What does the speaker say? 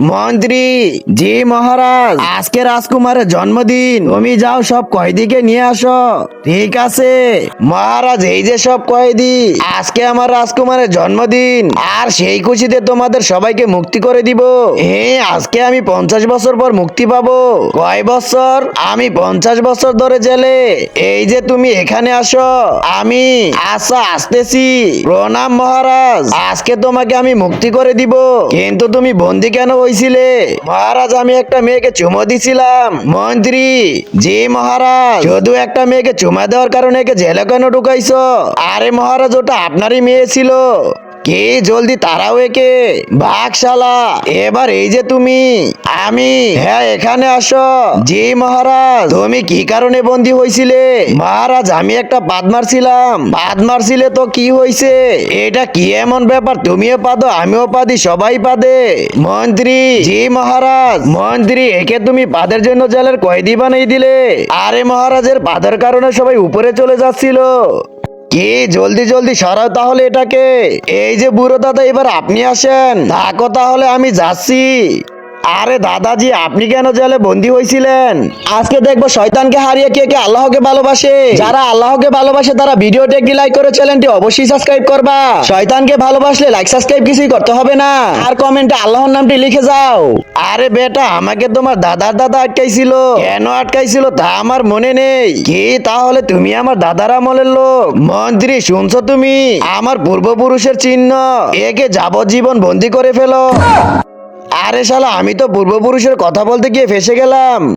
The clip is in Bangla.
মন্ত্রী, জি মহারাজ, আজকে রাজকুমারের জন্মদিন, তুমি যাও সব কয়েদিকে নিয়ে আসো। ঠিক আছে মহারাজ, এই যে সব কয়েদি, আজকে আমার রাজকুমারের জন্মদিন, আর সেই খুশিতে তোমাদের সবাইকে মুক্তি করে দিব। আজকে আমি 50 বছর পর মুক্তি পাবো। কয় বছর? আমি 50 বছর ধরে জেলে। এই যে তুমি এখানে আসো, আমি আচ্ছা আসতেছি। প্রণাম মহারাজ, আজকে তোমাকে আমি মুক্তি করে দিব। কিন্তু তুমি বন্দি কেন হইছিলে? মহারাজ, আমি একটা মেয়েকে চুমো দিছিলাম। মন্ত্রী, জি মহারাজ, শুধু একটা মেয়েকে চুমা দেওয়ার কারণে একে জেলে কেন ঢুকাইছো? আরে মহারাজ, ওটা আপনারই মেয়ে ছিল। কে? জলদি তারাও একে। বাঘশালা, এবার এই যে তুমি, আমি, হ্যাঁ এখানে আসো। জি মহারাজ, তুমি কি কারণে বন্দী হয়েছিলে? মহারাজ, আমি একটা পাদ মারছিলাম। পাদ মারছিলে তো কি হয়েছে? এটা কি এমন ব্যাপার, তুমিও পাদো আমিও পাদি, সবাই পাদে। মন্ত্রী, জি মহারাজ। মন্ত্রী, একে তুমি পাদের জন্য জেলের কয়েদি বানিয়ে দিলে। আরে মহারাজের পাদের কারণে সবাই উপরে চলে যাচ্ছিল। কি? জলদি জলদি সরাও তাহলে এটাকে। এই যে বুড়ো দাদা, এবার আপনি আসেন। থাকো তাহলে, আমি যাচ্ছি। আরে দাদাজি, আপনি কেন জেলে বন্দী হয়েছিলেন? আজকে দেখবো শয়তানকে হারিয়ে কে কে আল্লাহকে ভালোবাসে। যারা আল্লাহকে ভালোবাসে তারা ভিডিওটি একটি লাইক করে চ্যানেলটি অবশ্যই সাবস্ক্রাইব করবা। শয়তানকে ভালোবাসলে লাইক সাবস্ক্রাইব কিছুই করতে হবে না, আর কমেন্টে আল্লাহর নামটি লিখে যাও। আরে বেটা, আমাকে তোমার দাদার দাদা আটকাইছিল। কেন আটকাইছিল তা আমার মনে নেই। কি তাহলে তুমি আমার দাদার আমলের লোক? মন্ত্রী, শুনছো তুমি? আমার পূর্বপুরুষের চিহ্ন, একে যাবজ্জীবন বন্দী করে ফেলো। আরে শালা, আমি তো পূর্বপুরুষের কথা বলতে গিয়ে ফেসে গেলাম।